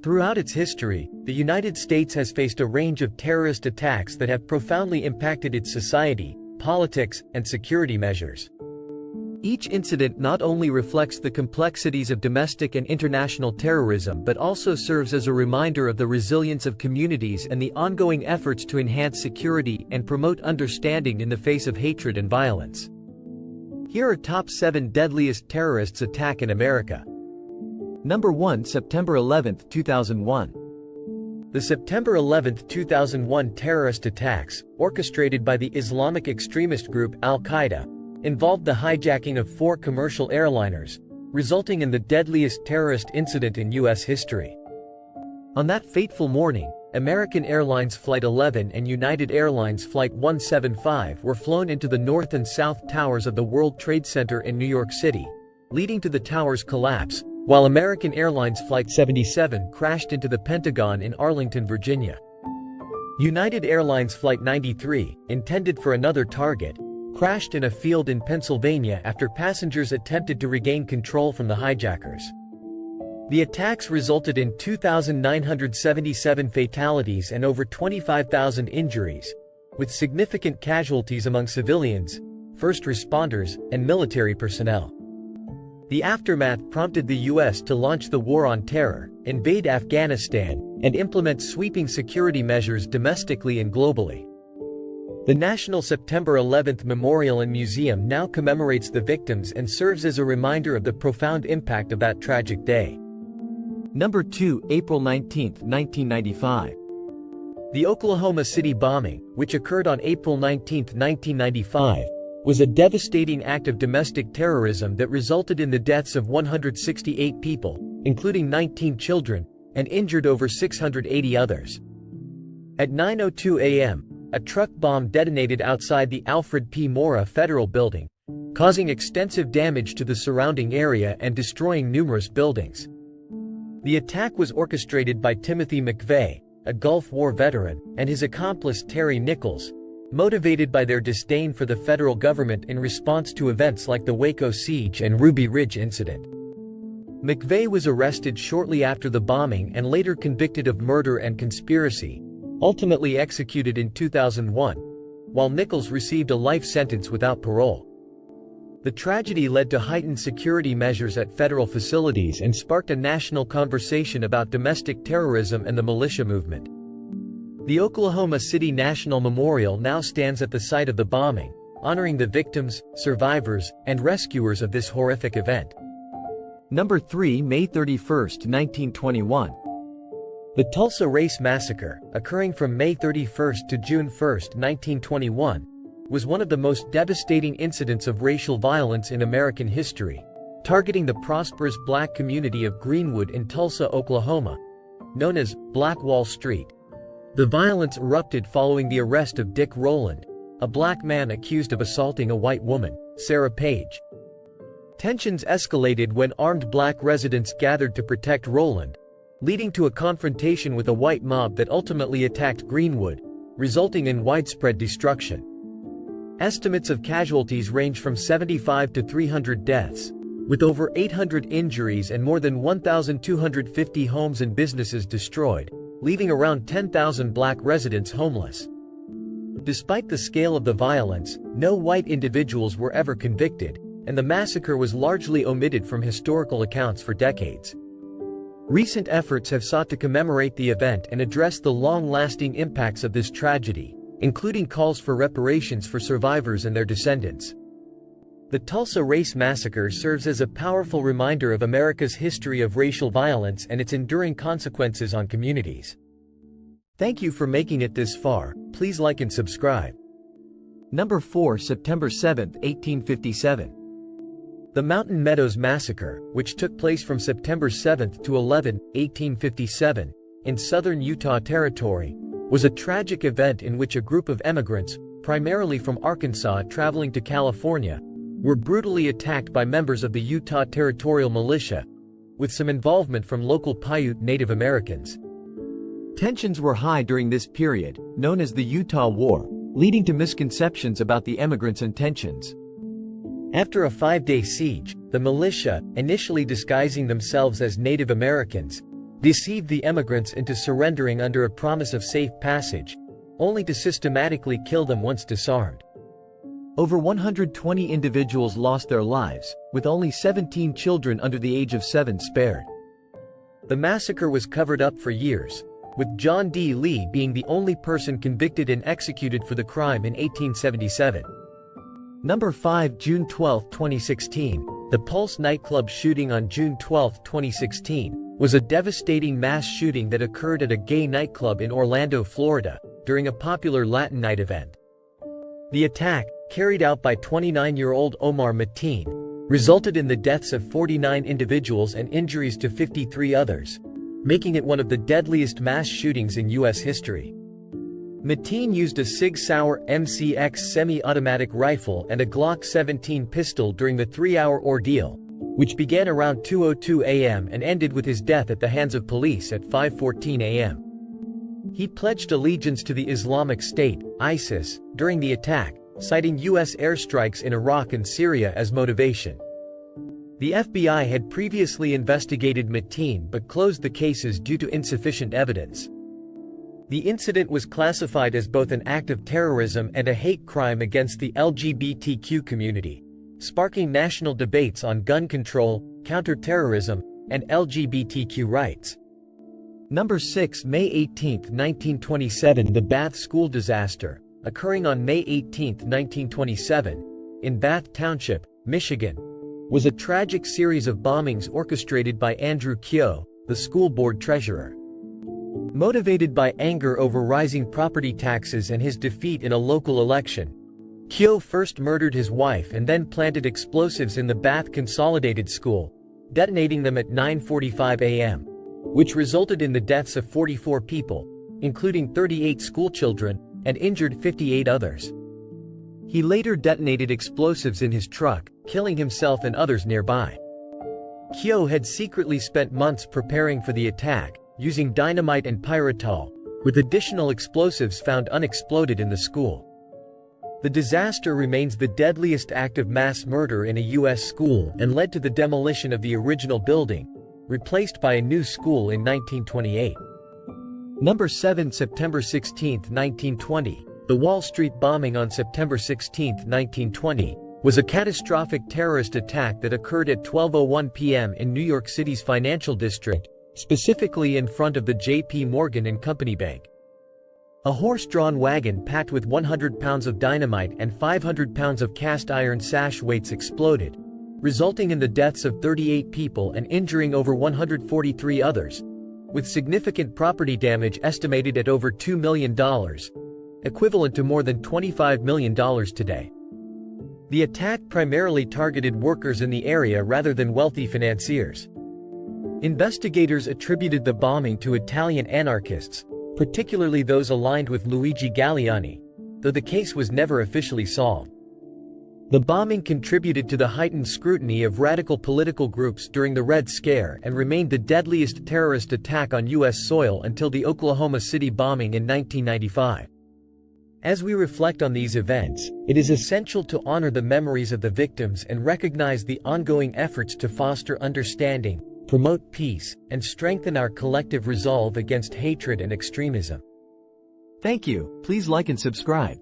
Throughout its history, the United States has faced a range of terrorist attacks that have profoundly impacted its society, politics, and security measures. Each incident not only reflects the complexities of domestic and international terrorism but also serves as a reminder of the resilience of communities and the ongoing efforts to enhance security and promote understanding in the face of hatred and violence. Here are top 7 deadliest terrorist attacks in America. Number 1. September 11, 2001. The September 11, 2001 terrorist attacks, orchestrated by the Islamic extremist group Al-Qaeda, involved the hijacking of 4 commercial airliners, resulting in the deadliest terrorist incident in U.S. history. On that fateful morning, American Airlines Flight 11 and United Airlines Flight 175 were flown into the north and south towers of the World Trade Center in New York City, leading to the towers' collapse, while American Airlines Flight 77 crashed into the Pentagon in Arlington, Virginia. United Airlines Flight 93, intended for another target, crashed in a field in Pennsylvania after passengers attempted to regain control from the hijackers. The attacks resulted in 2,977 fatalities and over 25,000 injuries, with significant casualties among civilians, first responders, and military personnel. The aftermath prompted the U.S. to launch the War on Terror, invade Afghanistan, and implement sweeping security measures domestically and globally. The National September 11th Memorial and Museum now commemorates the victims and serves as a reminder of the profound impact of that tragic day. Number 2. April 19, 1995. The Oklahoma City bombing, which occurred on April 19, 1995, was a devastating act of domestic terrorism that resulted in the deaths of 168 people, including 19 children, and injured over 680 others. At 9:02 a.m., a truck bomb detonated outside the Alfred P. Mora Federal Building, causing extensive damage to the surrounding area and destroying numerous buildings. The attack was orchestrated by Timothy McVeigh, a Gulf War veteran, and his accomplice Terry Nichols, motivated by their disdain for the federal government in response to events like the Waco siege and Ruby Ridge incident. McVeigh was arrested shortly after the bombing and later convicted of murder and conspiracy, ultimately executed in 2001, while Nichols received a life sentence without parole. The tragedy led to heightened security measures at federal facilities and sparked a national conversation about domestic terrorism and the militia movement. The Oklahoma City National Memorial now stands at the site of the bombing, honoring the victims, survivors, and rescuers of this horrific event. Number 3. May 31, 1921. The Tulsa Race Massacre, occurring from May 31 to June 1, 1921, was one of the most devastating incidents of racial violence in American history, targeting the prosperous black community of Greenwood in Tulsa, Oklahoma, known as Black Wall Street. The violence erupted following the arrest of Dick Rowland, a black man accused of assaulting a white woman, Sarah Page. Tensions escalated when armed black residents gathered to protect Rowland, leading to a confrontation with a white mob that ultimately attacked Greenwood, resulting in widespread destruction. Estimates of casualties range from 75 to 300 deaths, with over 800 injuries and more than 1,250 homes and businesses destroyed, leaving around 10,000 black residents homeless. Despite the scale of the violence, no white individuals were ever convicted, and the massacre was largely omitted from historical accounts for decades. Recent efforts have sought to commemorate the event and address the long-lasting impacts of this tragedy, including calls for reparations for survivors and their descendants. The Tulsa Race Massacre serves as a powerful reminder of America's history of racial violence and its enduring consequences on communities. Thank you for making it this far. Please like and subscribe. Number 4. September 7, 1857. The Mountain Meadows Massacre, which took place from September 7 to 11, 1857, in southern Utah Territory, was a tragic event in which a group of immigrants, primarily from Arkansas traveling to California, were brutally attacked by members of the Utah Territorial Militia, with some involvement from local Paiute Native Americans. Tensions were high during this period, known as the Utah War, leading to misconceptions about the immigrants' intentions. After a 5-day siege, the militia, initially disguising themselves as Native Americans, deceived the emigrants into surrendering under a promise of safe passage, only to systematically kill them once disarmed. Over 120 individuals lost their lives, with only 17 children under the age of 7 spared. The massacre was covered up for years, with John D. Lee being the only person convicted and executed for the crime in 1877. Number 5. June 12, 2016. The Pulse nightclub shooting on June 12, 2016, was a devastating mass shooting that occurred at a gay nightclub in Orlando, Florida, during a popular Latin night event. The attack, carried out by 29-year-old Omar Mateen, resulted in the deaths of 49 individuals and injuries to 53 others, making it one of the deadliest mass shootings in U.S. history. Mateen used a Sig Sauer MCX semi-automatic rifle and a Glock 17 pistol during the 3-hour ordeal, which began around 2:02 a.m. and ended with his death at the hands of police at 5:14 a.m. He pledged allegiance to the Islamic State, ISIS, during the attack, citing U.S. airstrikes in Iraq and Syria as motivation. The FBI had previously investigated Mateen but closed the cases due to insufficient evidence. The incident was classified as both an act of terrorism and a hate crime against the LGBTQ community, sparking national debates on gun control, counter-terrorism, and LGBTQ rights. Number 6. May 18, 1927. The Bath school disaster, occurring on May 18, 1927, in Bath Township, Michigan, was a tragic series of bombings orchestrated by Andrew Kyo, the school board treasurer. Motivated by anger over rising property taxes and his defeat in a local election, Kyo first murdered his wife and then planted explosives in the Bath Consolidated School, detonating them at 9:45 a.m., which resulted in the deaths of 44 people, including 38 schoolchildren, and injured 58 others. He later detonated explosives in his truck, killing himself and others nearby. Kyo had secretly spent months preparing for the attack, using dynamite and pyritol, with additional explosives found unexploded in the school. The disaster remains the deadliest act of mass murder in a U.S. school and led to the demolition of the original building, replaced by a new school in 1928. Number 7. September 16, 1920. The Wall Street bombing on September 16, 1920, was a catastrophic terrorist attack that occurred at 12:01 p.m. in New York City's financial district, specifically in front of the J.P. Morgan & Company Bank. A horse-drawn wagon packed with 100 pounds of dynamite and 500 pounds of cast-iron sash weights exploded, resulting in the deaths of 38 people and injuring over 143 others, with significant property damage estimated at over $2 million, equivalent to more than $25 million today. The attack primarily targeted workers in the area rather than wealthy financiers. Investigators attributed the bombing to Italian anarchists, particularly those aligned with Luigi Galleani, though the case was never officially solved. The bombing contributed to the heightened scrutiny of radical political groups during the Red Scare and remained the deadliest terrorist attack on U.S. soil until the Oklahoma City bombing in 1995. As we reflect on these events, it is essential to honor the memories of the victims and recognize the ongoing efforts to foster understanding, promote peace, and strengthen our collective resolve against hatred and extremism. Thank you. Please like and subscribe.